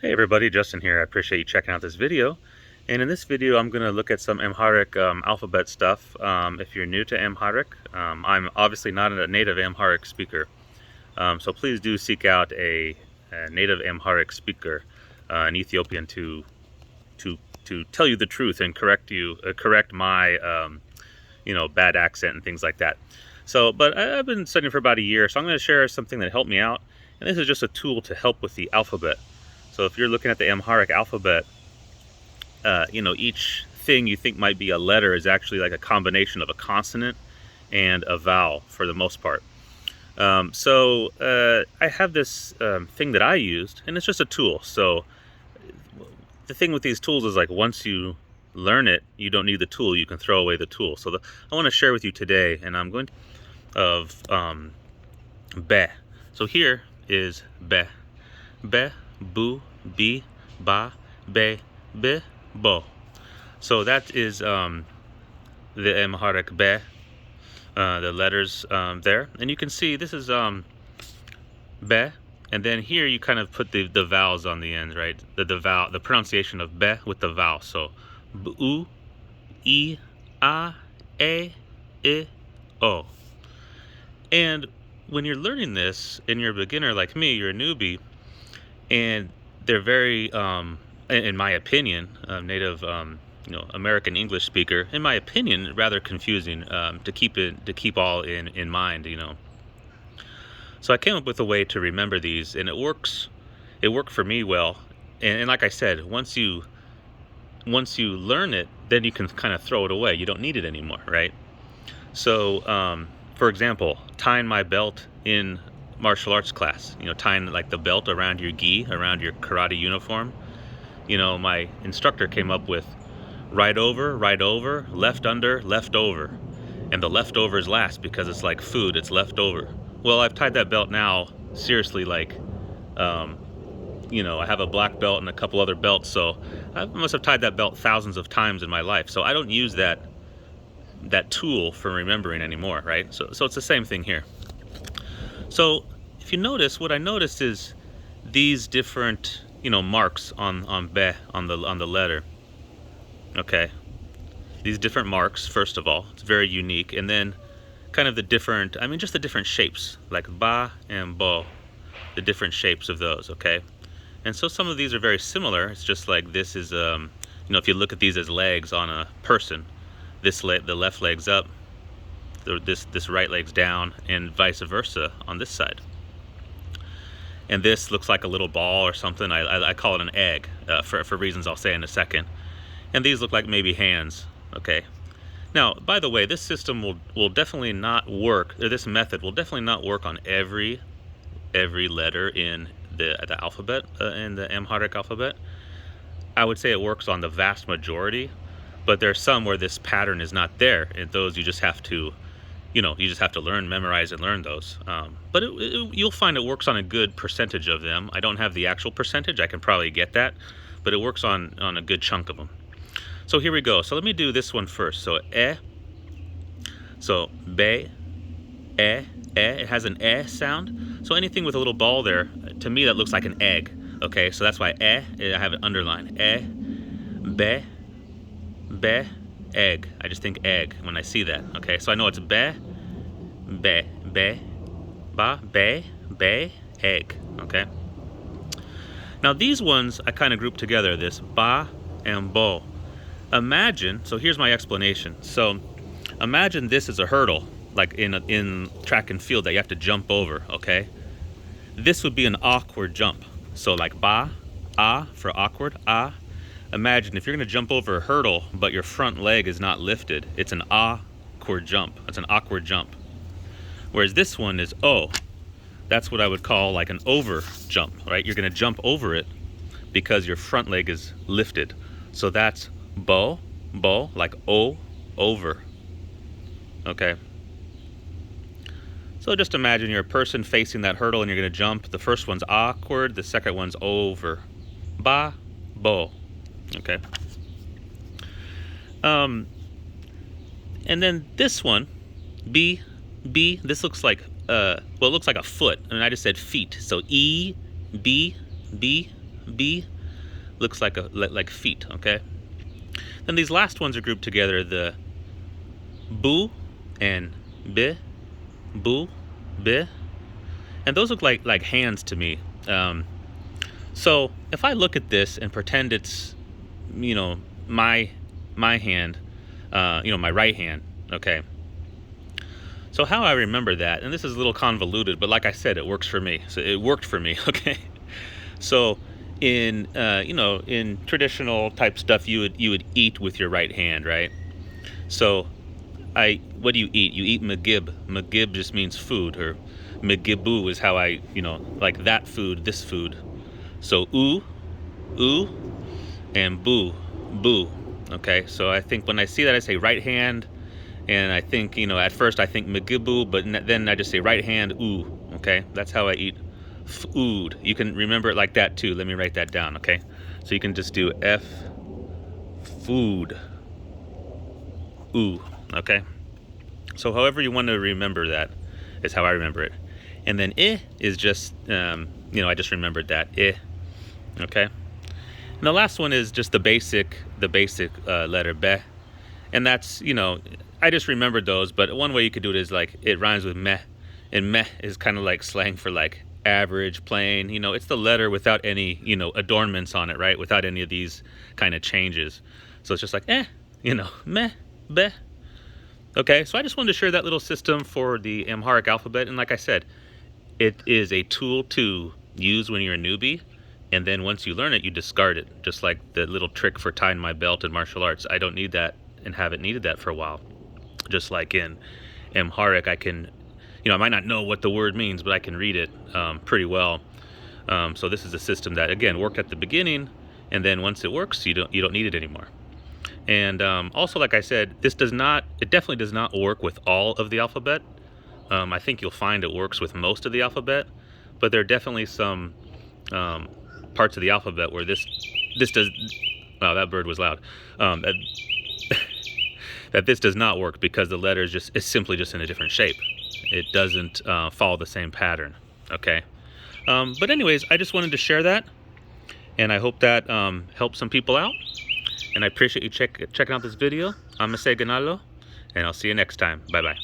Hey everybody, Justin here. I appreciate you checking out this video. And in this video, I'm going to look at some Amharic alphabet stuff. If you're new to Amharic, I'm obviously not a native Amharic speaker. So please do seek out a native Amharic speaker, an Ethiopian, to tell you the truth and correct my bad accent and things like that. But I've been studying for about a year, so I'm going to share something that helped me out. And this is just a tool to help with the alphabet. So if you're looking at the Amharic alphabet, each thing you think might be a letter is actually like a combination of a consonant and a vowel for the most part. I have this thing that I used, and it's just a tool. So the thing with these tools is, like, once you learn it, you don't need the tool. You can throw away the tool. I want to share with you today, and I'm going to of be. So here is be. Be, bu, bi, ba, be, bo. So that is the Amharic be, the letters there. And you can see this is be, and then here you kind of put the vowels on the ends, right? The pronunciation of be with the vowel. So bu, I, a, I, o. And when you're learning this and you're a beginner like me, you're a newbie, and they're very, in my opinion, native, American English speaker, in my opinion, rather confusing to keep all in mind, So I came up with a way to remember these, and it works. It worked for me well, and like I said, once you learn it, then you can kind of throw it away. You don't need it anymore, right? So, for example, tying my belt in martial arts class, tying like the belt around your gi, around your karate uniform. My instructor came up with right over, left under, left over. And the leftover is last because it's like food, it's left over. Well, I've tied that belt now, seriously, like, I have a black belt and a couple other belts, so I must have tied that belt thousands of times in my life. So I don't use that tool for remembering anymore, right? So it's the same thing here. So if you notice, what I noticed is these different, marks on be, on the letter. Okay, these different marks. First of all, it's very unique, and then kind of just the different shapes, like ba and bo, the different shapes of those. Okay, and so some of these are very similar. It's just like this is, if you look at these as legs on a person, the left leg's up, this right leg's down, and vice versa on this side. And this looks like a little ball or something. I call it an egg for reasons I'll say in a second. And these look like maybe hands. Okay. Now, by the way, this system will definitely not work, or this method will definitely not work on every letter in the alphabet, in the Amharic alphabet. I would say it works on the vast majority, but there's some where this pattern is not there, and those you just have to learn, memorize, and learn those. But you'll find it works on a good percentage of them. I don't have the actual percentage. I can probably get that, but it works on a good chunk of them. So here we go. So let me do this one first. So so be, it has an sound. So anything with a little ball there, to me that looks like an egg. Okay, so that's why I have it underlined. Be, egg. I just think egg when I see that. Okay, so I know it's be, ba, be, egg. Okay. Now these ones I kind of group together, this ba and bo. Imagine, so here's my explanation. So imagine this is a hurdle, like in track and field that you have to jump over, okay? This would be an awkward jump. So like ba, for awkward, Imagine if you're going to jump over a hurdle, but your front leg is not lifted. It's an awkward jump. It's an awkward jump. Whereas this one is o. That's what I would call like an over jump, right? You're going to jump over it because your front leg is lifted. So that's bo, like o, over. Okay. So just imagine you're a person facing that hurdle and you're going to jump. The first one's awkward. The second one's over. Ba, bo. Okay. And then this one, B, this looks like, it looks like a foot. And I just said feet. So E, B, B looks like feet, okay? Then these last ones are grouped together, the bu and bi, bu, bi, and those look like hands to me. So if I look at this and pretend it's, you know, my hand, you know, my right hand, okay? So how I remember that, and this is a little convoluted, but like I said, it works for me. So it worked for me, okay? So in you know, in traditional type stuff, you would eat with your right hand, right? So what do you eat? You eat magib. Magib just means food, or magibu is how I, you know, like that food, this food. So oo, and boo, okay? So I think when I see that, I say right hand, and I think, you know, at first I think magibu, but then I just say right hand, ooh, okay? That's how I eat food. You can remember it like that too. Let me write that down, okay? So you can just do F, food, ooh, okay? So however you want to remember that is how I remember it. And then I is just, you know, I just remembered that, I, okay? And the last one is just the basic letter be, and that's, you know, I just remembered those. But one way you could do it is like it rhymes with meh, and meh is kind of like slang for like average, plain. You know, it's the letter without any, you know, adornments on it, right? Without any of these kind of changes. So it's just like you know, meh, be. Okay, so I just wanted to share that little system for the Amharic alphabet, and like I said, it is a tool to use when you're a newbie. And then once you learn it, you discard it. Just like the little trick for tying my belt in martial arts. I don't need that and haven't needed that for a while. Just like in Amharic, I can, you know, I might not know what the word means, but I can read it pretty well. So this is a system that, again, worked at the beginning, and then once it works, you don't need it anymore. And also, like I said, it definitely does not work with all of the alphabet. I think you'll find it works with most of the alphabet, but there are definitely some parts of the alphabet where this does. Wow, that bird was loud. That this does not work because the letter is simply just in a different shape. It doesn't follow the same pattern. Okay. But anyways, I just wanted to share that, and I hope that helps some people out. And I appreciate you checking out this video. I'm Ganalo, and I'll see you next time. Bye bye.